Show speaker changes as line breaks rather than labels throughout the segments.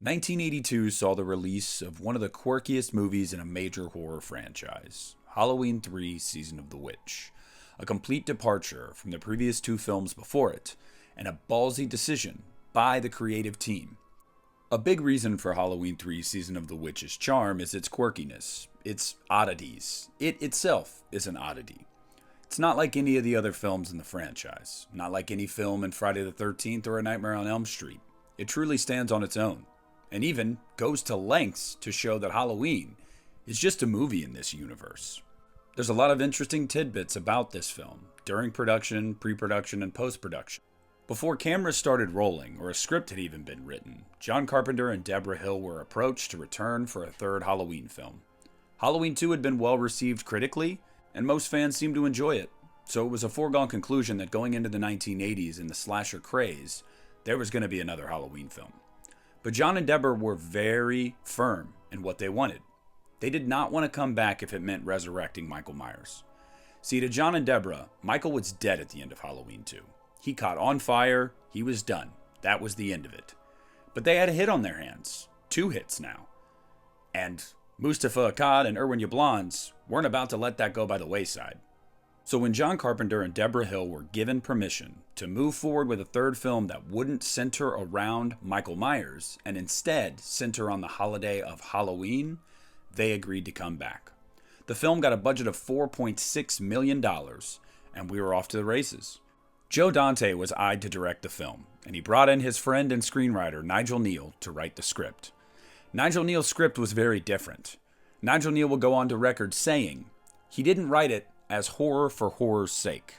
1982 saw the release of one of the quirkiest movies in a major horror franchise, Halloween 3 Season of the Witch. A complete departure from the previous two films before it, and a ballsy decision by the creative team. A big reason for Halloween 3 Season of the Witch's charm is its quirkiness, its oddities. It itself is an oddity. It's not like any of the other films in the franchise, not like any film in Friday the 13th or A Nightmare on Elm Street. It truly stands on its own, and even goes to lengths to show that Halloween is just a movie in this universe. There's a lot of interesting tidbits about this film, during production, pre-production, and post-production. Before cameras started rolling, or a script had even been written, John Carpenter and Deborah Hill were approached to return for a third Halloween film. Halloween 2 had been well received critically, and most fans seemed to enjoy it, so it was a foregone conclusion that going into the 1980s in the slasher craze, there was going to be another Halloween film. But John and Deborah were very firm in what they wanted. They did not want to come back if it meant resurrecting Michael Myers. See, to John and Deborah, Michael was dead at the end of Halloween 2. He caught on fire, he was done. That was the end of it. But they had a hit on their hands. 2 hits now. And Mustafa Akkad and Irwin Yablans weren't about to let that go by the wayside. So when John Carpenter and Deborah Hill were given permission to move forward with a third film that wouldn't center around Michael Myers and instead center on the holiday of Halloween, they agreed to come back. The film got a budget of $4.6 million, and we were off to the races. Joe Dante was eyed to direct the film, and he brought in his friend and screenwriter Nigel Neal to write the script. Nigel Neal's script was very different. Nigel Neal will go on to record saying he didn't write it as horror for horror's sake.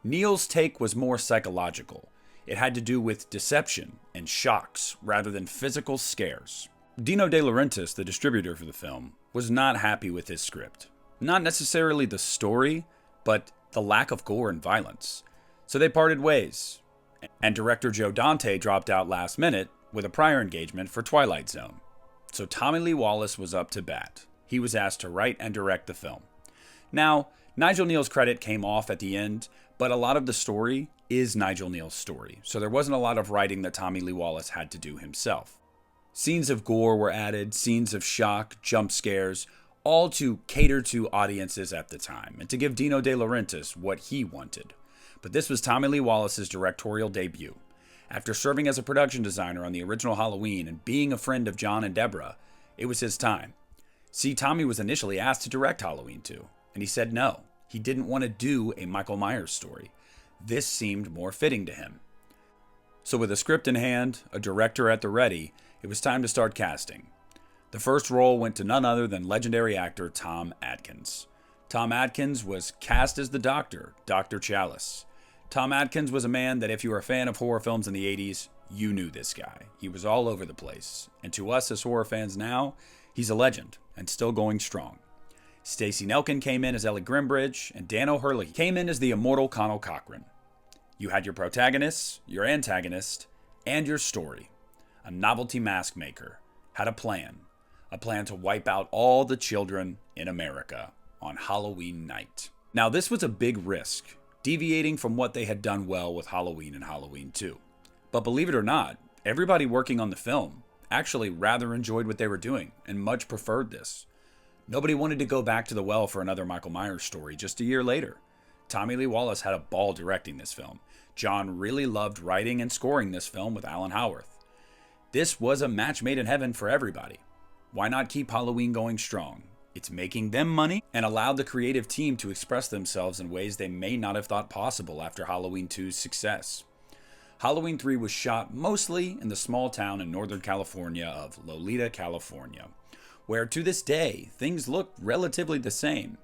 Neal's take was more psychological. It had to do with deception and shocks rather than physical scares. Dino De Laurentiis, the distributor for the film, was not happy with his script. Not necessarily the story, but the lack of gore and violence. So they parted ways, and director Joe Dante dropped out last minute with a prior engagement for Twilight Zone. So Tommy Lee Wallace was up to bat. He was asked to write and direct the film. Now, Nigel Neal's credit came off at the end, but a lot of the story is Nigel Neal's story, so there wasn't a lot of writing that Tommy Lee Wallace had to do himself. Scenes of gore were added, scenes of shock, jump scares, all to cater to audiences at the time, and to give Dino De Laurentiis what he wanted. But this was Tommy Lee Wallace's directorial debut. After serving as a production designer on the original Halloween and being a friend of John and Deborah, it was his time. See, Tommy was initially asked to direct Halloween 2, and he said no. He didn't want to do a Michael Myers story. This seemed more fitting to him. So with a script in hand, a director at the ready, it was time to start casting. The first role went to none other than legendary actor Tom Atkins. Tom Atkins was cast as the Doctor, Dr. Chalice. Tom Atkins was a man that if you were a fan of horror films in the 80s, you knew this guy. He was all over the place. And to us as horror fans now, he's a legend and still going strong. Stacey Nelkin came in as Ellie Grimbridge, and Dan O'Hurley came in as the immortal Connell Cochran. You had your protagonist, your antagonist, and your story. A novelty mask maker had a plan to wipe out all the children in America on Halloween night. Now, this was a big risk, deviating from what they had done well with Halloween and Halloween 2. But believe it or not, everybody working on the film actually rather enjoyed what they were doing and much preferred this. Nobody wanted to go back to the well for another Michael Myers story just a year later. Tommy Lee Wallace had a ball directing this film. John really loved writing and scoring this film with Alan Howarth. This was a match made in heaven for everybody. Why not keep Halloween going strong? It's making them money and allowed the creative team to express themselves in ways they may not have thought possible after Halloween 2's success. Halloween 3 was shot mostly in the small town in Northern California of Lolita, California, where to this day, things look relatively the same.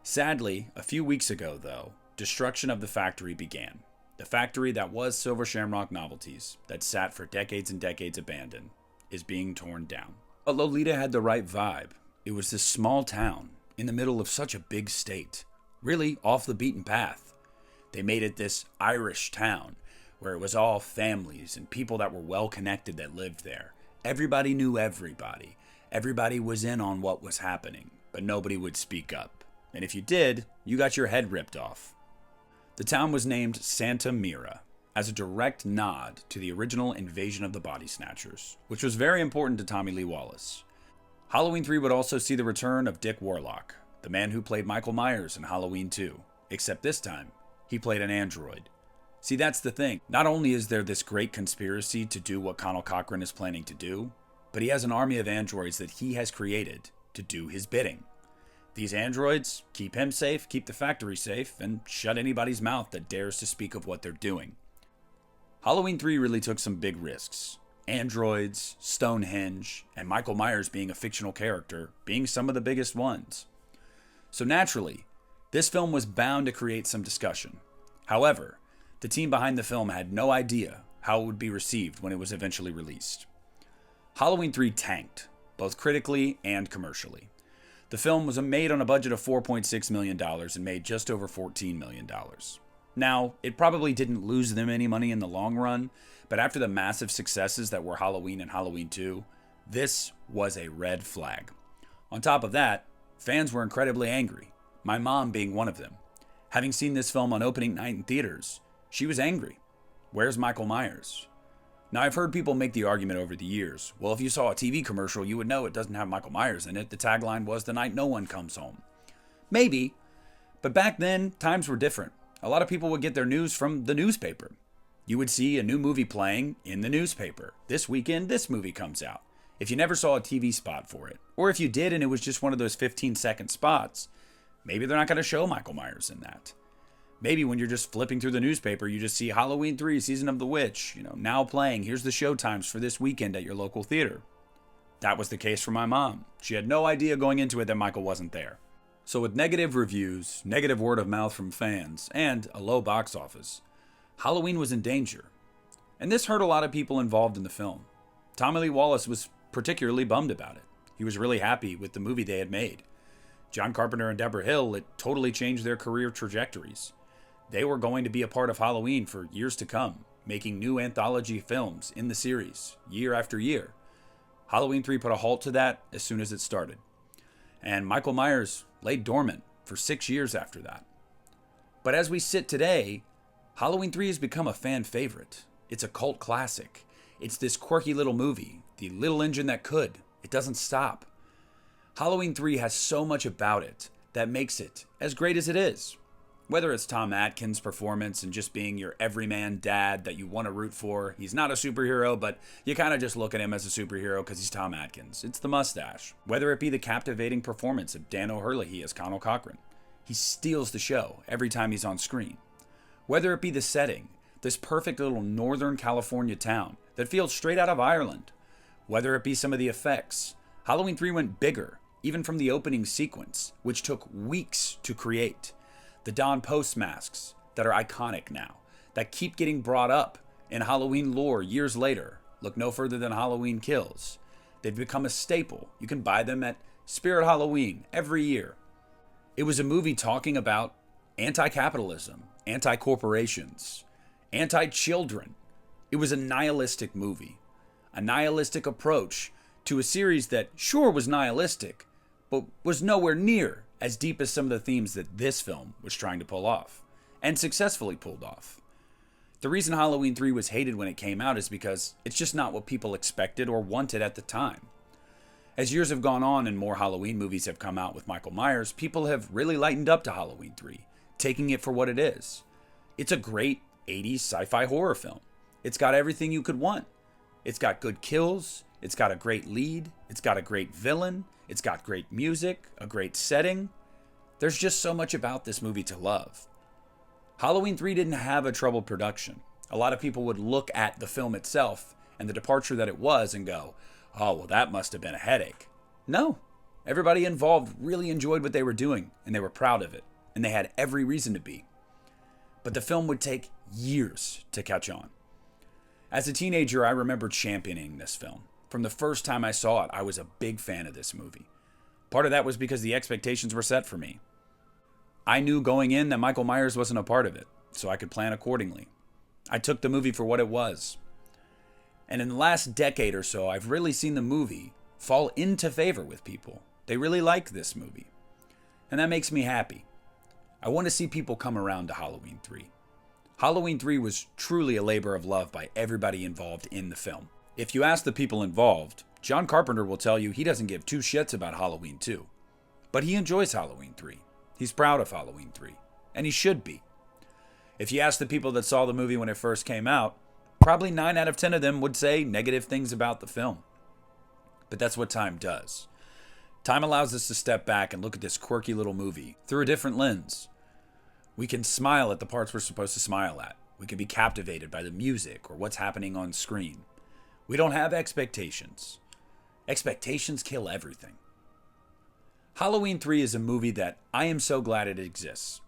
Sadly, a few weeks ago though, destruction of the factory began. The factory that was Silver Shamrock Novelties, that sat for decades and decades abandoned, is being torn down. But Lolita had the right vibe. It was this small town in the middle of such a big state, really off the beaten path. They made it this Irish town where it was all families and people that were well connected that lived there. Everybody knew everybody. Everybody was in on what was happening, but nobody would speak up. And if you did, you got your head ripped off. The town was named Santa Mira, as a direct nod to the original Invasion of the Body Snatchers, which was very important to Tommy Lee Wallace. Halloween 3 would also see the return of Dick Warlock, the man who played Michael Myers in Halloween 2, except this time, he played an android. See, that's the thing. Not only is there this great conspiracy to do what Conal Cochran is planning to do, but he has an army of androids that he has created to do his bidding. These androids keep him safe, keep the factory safe, and shut anybody's mouth that dares to speak of what they're doing. Halloween 3 really took some big risks. Androids, Stonehenge, and Michael Myers being a fictional character being some of the biggest ones. So naturally, this film was bound to create some discussion. However, the team behind the film had no idea how it would be received when it was eventually released. Halloween 3 tanked, both critically and commercially. The film was made on a budget of $4.6 million and made just over $14 million. Now, it probably didn't lose them any money in the long run, but after the massive successes that were Halloween and Halloween 2, this was a red flag. On top of that, fans were incredibly angry, my mom being one of them. Having seen this film on opening night in theaters, she was angry. Where's Michael Myers? Now, I've heard people make the argument over the years, well, if you saw a TV commercial, you would know it doesn't have Michael Myers in it. The tagline was, "The night no one comes home." Maybe, but back then, times were different. A lot of people would get their news from the newspaper. You would see a new movie playing in the newspaper. This weekend, this movie comes out. If you never saw a TV spot for it, or if you did and it was just one of those 15-second spots, maybe they're not going to show Michael Myers in that. Maybe when you're just flipping through the newspaper, you just see Halloween 3, Season of the Witch, now playing. Here's the show times for this weekend at your local theater. That was the case for my mom. She had no idea going into it that Michael wasn't there. So with negative reviews, negative word of mouth from fans, and a low box office, Halloween was in danger. And this hurt a lot of people involved in the film. Tommy Lee Wallace was particularly bummed about it. He was really happy with the movie they had made. John Carpenter and Deborah Hill, it totally changed their career trajectories. They were going to be a part of Halloween for years to come, making new anthology films in the series, year after year. Halloween 3 put a halt to that as soon as it started. And Michael Myers lay dormant for 6 years after that. But as we sit today, Halloween 3 has become a fan favorite. It's a cult classic. It's this quirky little movie, the little engine that could. It doesn't stop. Halloween 3 has so much about it that makes it as great as it is. Whether it's Tom Atkins' performance and just being your everyman dad that you want to root for. He's not a superhero, but you kind of just look at him as a superhero because he's Tom Atkins. It's the mustache. Whether it be the captivating performance of Dan O'Herlihy as Conal Cochran. He steals the show every time he's on screen. Whether it be the setting, this perfect little Northern California town that feels straight out of Ireland. Whether it be some of the effects. Halloween 3 went bigger, even from the opening sequence, which took weeks to create. The Don Post masks that are iconic now, that keep getting brought up in Halloween lore years later. Look no further than Halloween Kills. They've become a staple. You can buy them at Spirit Halloween every year. It was a movie talking about anti-capitalism, anti-corporations, anti-children. It was a nihilistic movie, a nihilistic approach to a series that sure was nihilistic, but was nowhere near as deep as some of the themes that this film was trying to pull off, and successfully pulled off. The reason Halloween 3 was hated when it came out is because it's just not what people expected or wanted at the time. As years have gone on and more Halloween movies have come out with Michael Myers, people have really lightened up to Halloween 3, taking it for what it is. It's a great 80s sci-fi horror film. It's got everything you could want. It's got good kills, it's got a great lead, it's got a great villain, it's got great music, a great setting. There's just so much about this movie to love. Halloween 3 didn't have a troubled production. A lot of people would look at the film itself and the departure that it was and go, oh, well, that must have been a headache. No. Everybody involved really enjoyed what they were doing, and they were proud of it, and they had every reason to be. But the film would take years to catch on. As a teenager, I remember championing this film. From the first time I saw it, I was a big fan of this movie. Part of that was because the expectations were set for me. I knew going in that Michael Myers wasn't a part of it, so I could plan accordingly. I took the movie for what it was. And in the last decade or so, I've really seen the movie fall into favor with people. They really like this movie. And that makes me happy. I want to see people come around to Halloween 3. Halloween 3 was truly a labor of love by everybody involved in the film. If you ask the people involved, John Carpenter will tell you he doesn't give two shits about Halloween 2. But he enjoys Halloween 3. He's proud of Halloween 3. And he should be. If you ask the people that saw the movie when it first came out, probably 9 out of 10 of them would say negative things about the film. But that's what time does. Time allows us to step back and look at this quirky little movie through a different lens. We can smile at the parts we're supposed to smile at. We can be captivated by the music or what's happening on screen. We don't have expectations. Expectations kill everything. Halloween 3 is a movie that I am so glad it exists.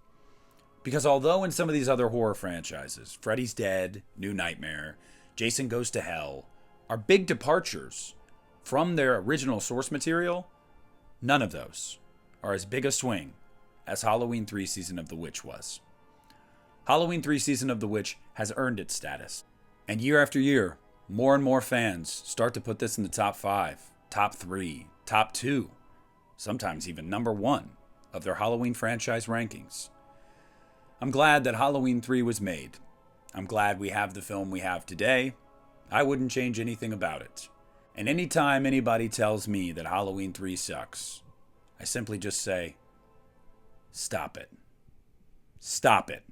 Because although in some of these other horror franchises, Freddy's Dead, New Nightmare, Jason Goes to Hell, are big departures from their original source material, none of those are as big a swing as Halloween 3 Season of the Witch was. Halloween 3 Season of the Witch has earned its status. And year after year, more and more fans start to put this in the top 5, top 3, top 2, sometimes even number 1 of their Halloween franchise rankings. I'm glad that Halloween 3 was made. I'm glad we have the film we have today. I wouldn't change anything about it. And anytime anybody tells me that Halloween 3 sucks, I simply just say, stop it. Stop it.